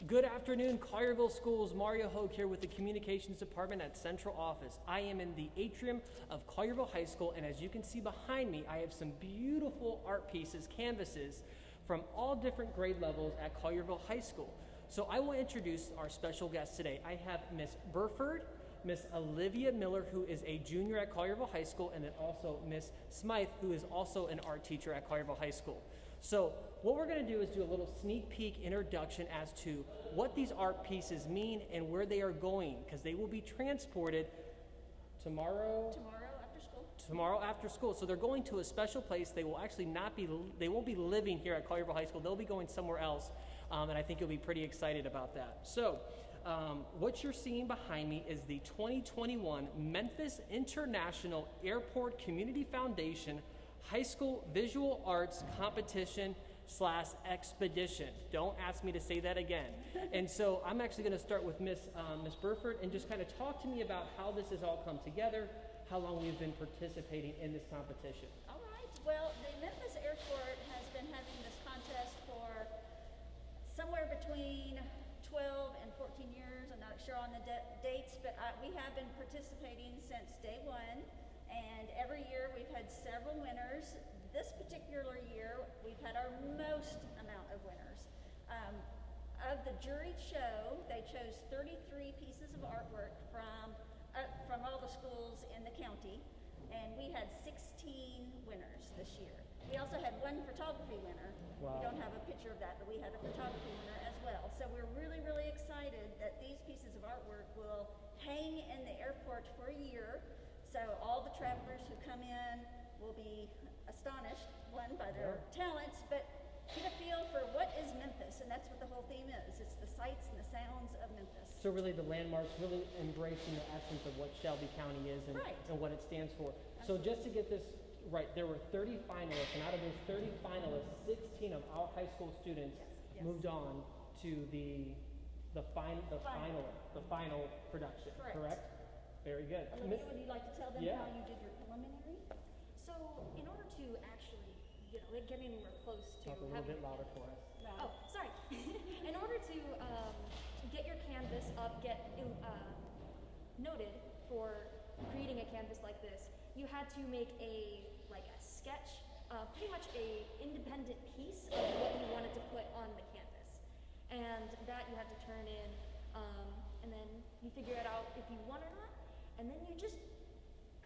Good afternoon, Collierville Schools. Mario Hogue here with the Communications Department at Central Office. I am in the atrium of Collierville High School, and as you can see behind me, I have some beautiful art pieces, canvases, from all different grade levels at Collierville High School. So I will introduce our special guests today. I have Miss Burford, Miss Olivia Miller, who is a junior at Collierville High School, and then also Miss Smythe, who is also an art teacher at Collierville High School. So what we're going to do is do a little sneak peek introduction as to what these art pieces mean and where they are going, because they will be transported tomorrow after school. So they're going to a special place. They will actually they won't be living here at Collierville High School. They'll be going somewhere else, and I think you'll be pretty excited about that. So what you're seeing behind me is the 2021 Memphis International Airport Community Foundation High School Visual Arts Competition / Expedition. Don't ask me to say that again. And so I'm actually going to start with Miss Burford and just kind of talk to me about how this has all come together, how long we've been participating in this competition. All right. Well, the Memphis Airport has been having this contest for somewhere between 12 and 14 years. I'm not sure on the dates, but we have been participating since day one. And every year we've had several winners. This particular year, we've had our most amount of winners. Of the jury show, they chose 33 pieces of artwork from all the schools in the county, and we had 16 winners this year. We also had one photography winner. Wow. We don't have a picture of that, but we had a photography winner as well. So we're really, really excited that these pieces of artwork will hang in the airport for a year. So all the travelers who come in will be astonished, one, by their talents, but get a feel for what is Memphis, and that's what the whole theme is. It's the sights and the sounds of Memphis. So really the landmarks, really embracing the essence of what Shelby County is and what it stands for. Absolutely. So just to get this right, there were 30 finalists, and out of those 30 finalists, 16 of our high school students moved on to the final production, correct? Very good. Olivia, would you like to tell them how you did your preliminary? So, in order to actually, get anywhere close to talk a little bit louder for us. Oh, sorry. In order to get your canvas up, get noted for creating a canvas like this, you had to make a sketch, pretty much a independent piece of what you wanted to put on the canvas, and that you had to turn in, and then you figure it out if you won or not. And then you just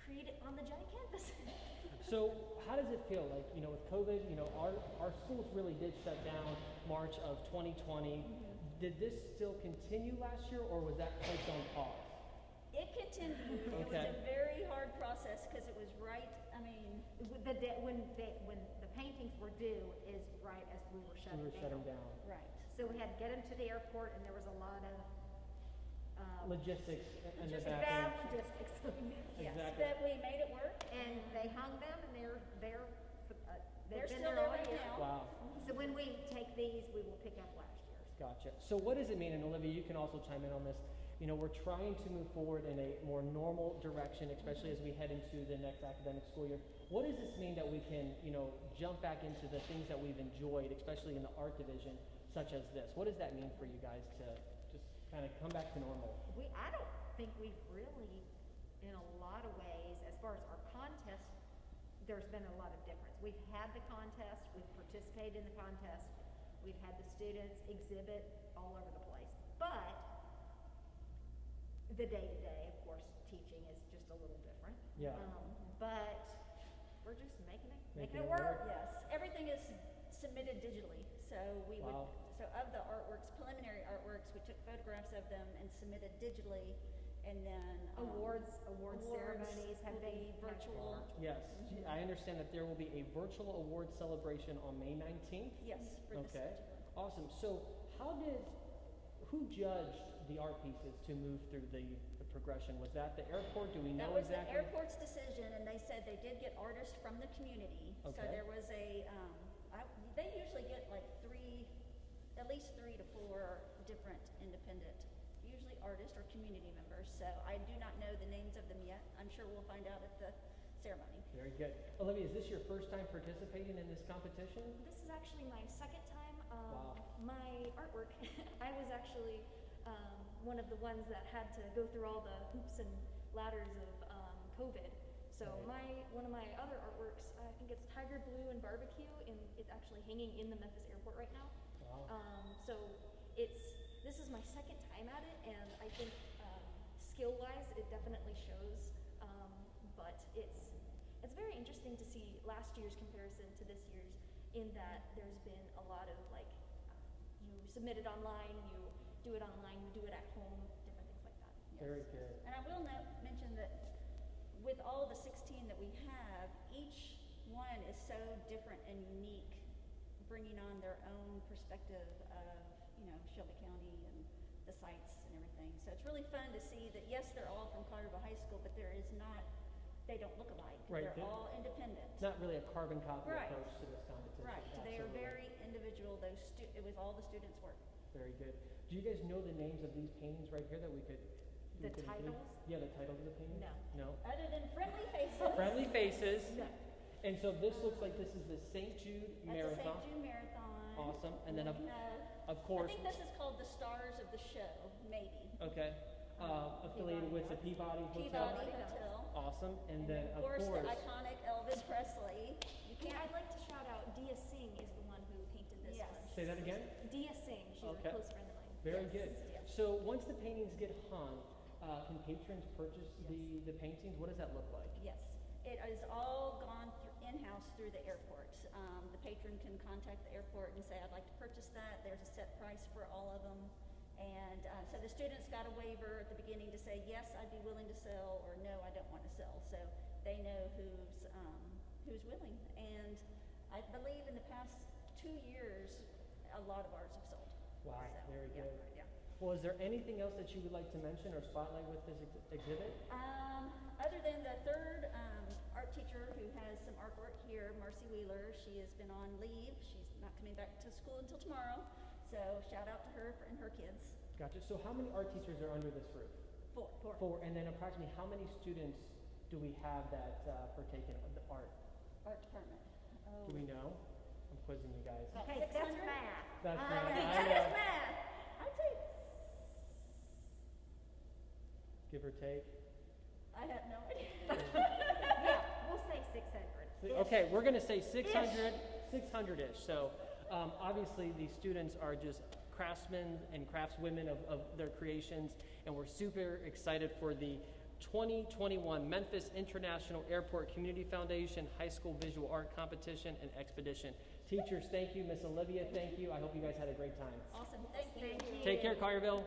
create it on the giant canvas. So how does it feel? Like, with COVID, our schools really did shut down March of 2020. Mm-hmm. Did this still continue last year, or was that placed on pause? It continued. Okay. It was a very hard process because it was right, when the paintings were due is right as we were shutting down. Right. So we had to get them to the airport, and there was a lot of logistics and the bad back logistics. Yes, exactly. but we made it work, and they hung them, and they're still there there all right year. now. Wow. So when we take these, we will pick up last year's. Gotcha. So what does it mean, and Olivia, you can also chime in on this, we're trying to move forward in a more normal direction, especially as we head into the next academic school year. What does this mean that we can, jump back into the things that we've enjoyed, especially in the art division, such as this? What does that mean for you guys to just kind of come back to normal? I don't think we've really, in a lot of ways, as far as our contest, there's been a lot of difference. We've had the contest, we've participated in the contest, we've had the students exhibit all over the place. But the day-to-day, of course, teaching is just a little different. Yeah. But we're just making it Work. work. Yes, everything is submitted digitally. So of the artworks, preliminary artworks, we took photographs of them and submitted digitally, and then Award ceremonies have been virtual. Yes, I understand that there will be a virtual award celebration on May 19th. Yes, for this particular. Awesome. So who judged the art pieces to move through the progression? Was that the airport? Do we know exactly? That was exactly? the airport's decision, and they said they did get artists from the community. Okay. So there was they usually get at least 3 to 4 different independent, usually artists or community members. So I do not know the names of them yet. I'm sure we'll find out at the ceremony. Very good. Olivia, is this your first time participating in this competition? This is actually my second time. Wow. My artwork, I was actually one of the ones that had to go through all the hoops and ladders of COVID. So one of my other artworks, I think it's tiger blue and barbecue, and it's actually hanging in the Memphis airport right now. Wow. So this is my second time at it, and I think skill-wise it definitely shows. But it's very interesting to see last year's comparison to this year's, in that there's been a lot of you submit it online, you do it online, you do it at home, different things like that. Yes. Very good. And I will mention that with all the 16 that we have, each one is so different and unique, bringing on their own perspective of, Shelby County and the sites and everything. So it's really fun to see that, yes, they're all from Collierville High School, but they don't look alike. Right. They're all independent. Not really a carbon copy Right. approach to this competition. Right. They are Absolutely. very individual. It was all the students' work. Very good. Do you guys know the names of these paintings right here that we could? The we could include? titles? Yeah, the titles of the paintings. No. No. Other than Friendly Faces. Friendly Faces. No. And so this looks like this is the St. Jude That's Marathon. a St. Jude Marathon. Awesome. And then we have, of course. I think this is called the Stars of the Show, maybe. Okay. Affiliated with the Peabody Hotel. Peabody Hotel. Awesome. And then of course the iconic Elvis Presley. You Yeah, can't. I'd like to shout out Dia Singh is the one who painted this Yes. one. Say that again. Dia Singh, she's Okay. a close friend of mine. Very Yes, good. yes. So once the paintings get hung, can patrons purchase the paintings? What does that look like? Yes, it is all gone in-house through the airport. The patron can contact the airport and say, I'd like to purchase that. There's a set price for all of them. And so the students got a waiver at the beginning to say, yes, I'd be willing to sell, or no, I don't want to sell. So they know who's willing. And I believe in the past 2 years, a lot of ours have sold. Wow, So, very yeah, good. Yeah. Well, is there anything else that you would like to mention or spotlight with this exhibit? Other than the third art teacher who has some artwork here, Marcy Wheeler, she has been on leave. She's not coming back to school until tomorrow. So shout out to her and her kids. Gotcha. So how many art teachers are under this roof? 4. Four. And then approximately how many students do we have that partake in the art? Art department. Oh. Do we know? I'm quizzing you guys. Okay, 600? that's math. That's I not, mean, I that know. is math. I'd say, Give or take. I have no idea. Yeah, we'll say 600. Okay, we're going to say 600, 600-ish. So obviously these students are just craftsmen and craftswomen of their creations, and we're super excited for the 2021 Memphis International Airport Community Foundation High School Visual Art Competition and Expedition. Teachers, thank you. Miss Olivia, thank you. I hope you guys had a great time. Awesome. Thank you. Thank you. Take care, Collierville.